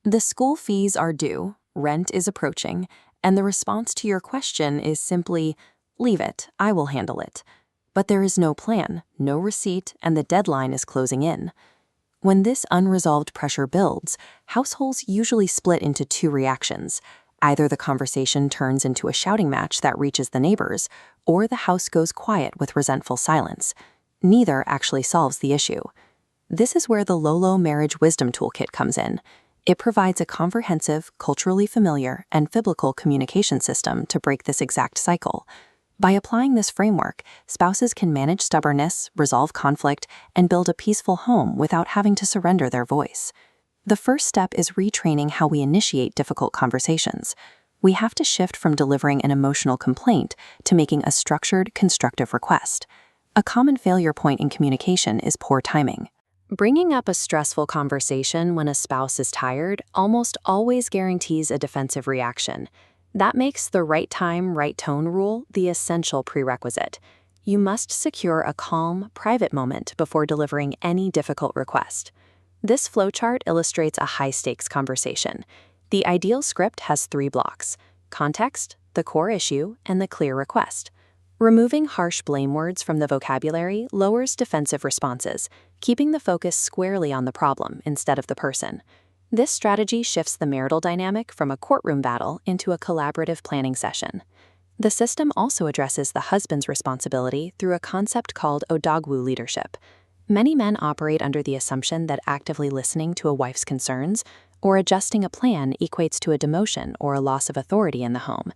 The school fees are due, rent is approaching, and the response to your question is simply, "Leave it, I will handle it." But there is no plan, no receipt, and the deadline is closing in. When this unresolved pressure builds, households usually split into two reactions. Either the conversation turns into a shouting match that reaches the neighbors, or the house goes quiet with resentful silence. Neither actually solves the issue. This is where the Lolo Marriage Wisdom Toolkit comes in. It provides a comprehensive, culturally familiar, and biblical communication system to break this exact cycle. By applying this framework, spouses can manage stubbornness, resolve conflict, and build a peaceful home without having to surrender their voice. The first step is retraining how we initiate difficult conversations. We have to shift from delivering an emotional complaint to making a structured, constructive request. A common failure point in communication is poor timing. Bringing up a stressful conversation when a spouse is tired almost always guarantees a defensive reaction. That makes the right time, right tone rule the essential prerequisite. You must secure a calm, private moment before delivering any difficult request. This flowchart illustrates a high-stakes conversation. The ideal script has 3 blocks: context, the core issue, and the clear request. Removing harsh blame words from the vocabulary lowers defensive responses, keeping the focus squarely on the problem instead of the person. This strategy shifts the marital dynamic from a courtroom battle into a collaborative planning session. The system also addresses the husband's responsibility through a concept called odogwu leadership. Many men operate under the assumption that actively listening to a wife's concerns or adjusting a plan equates to a demotion or a loss of authority in the home.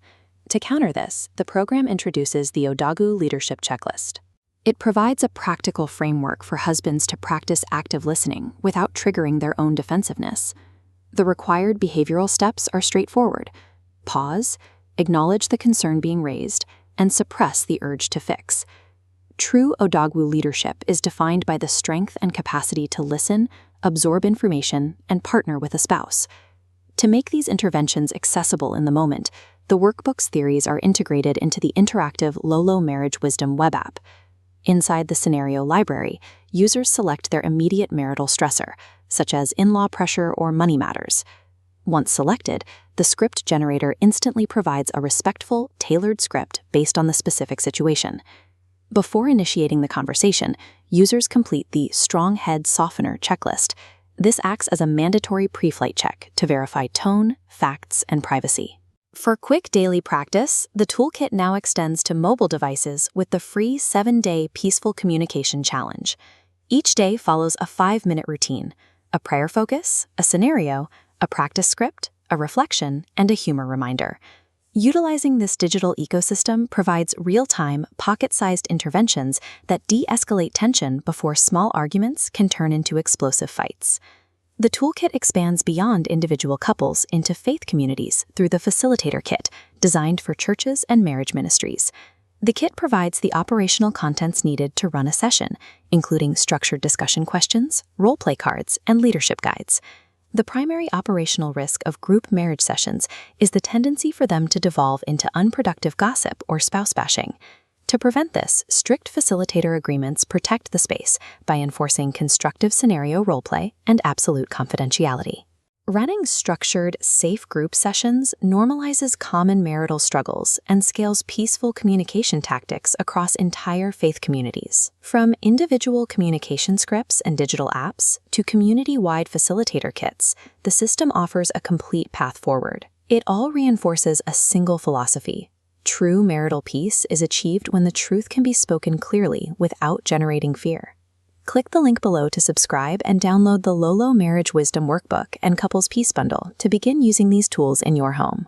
To counter this, the program introduces the Odogwu Leadership Checklist. It provides a practical framework for husbands to practice active listening without triggering their own defensiveness. The required behavioral steps are straightforward: pause, acknowledge the concern being raised, and suppress the urge to fix. True Odogwu leadership is defined by the strength and capacity to listen, absorb information, and partner with a spouse. To make these interventions accessible in the moment, the workbook's theories are integrated into the interactive Lolo Marriage Wisdom web app. Inside the scenario library, users select their immediate marital stressor, such as in-law pressure or money matters. Once selected, the script generator instantly provides a respectful, tailored script based on the specific situation. Before initiating the conversation, users complete the Strong Head Softener checklist. This acts as a mandatory pre-flight check to verify tone, facts, and privacy. For quick daily practice, the toolkit now extends to mobile devices with the free 7-day Peaceful Communication Challenge. Each day follows a 5-minute routine: a prayer focus, a scenario, a practice script, a reflection, and a humor reminder. Utilizing this digital ecosystem provides real-time, pocket-sized interventions that de-escalate tension before small arguments can turn into explosive fights. The toolkit expands beyond individual couples into faith communities through the Facilitator Kit, designed for churches and marriage ministries. The kit provides the operational contents needed to run a session, including structured discussion questions, role-play cards, and leadership guides. The primary operational risk of group marriage sessions is the tendency for them to devolve into unproductive gossip or spouse bashing. To prevent this, strict facilitator agreements protect the space by enforcing constructive scenario roleplay and absolute confidentiality. Running structured, safe group sessions normalizes common marital struggles and scales peaceful communication tactics across entire faith communities. From individual communication scripts and digital apps to community-wide facilitator kits, the system offers a complete path forward. It all reinforces a single philosophy: true marital peace is achieved when the truth can be spoken clearly without generating fear. Click the link below to subscribe and download the Lolo Marriage Wisdom Workbook and Couples Peace Bundle to begin using these tools in your home.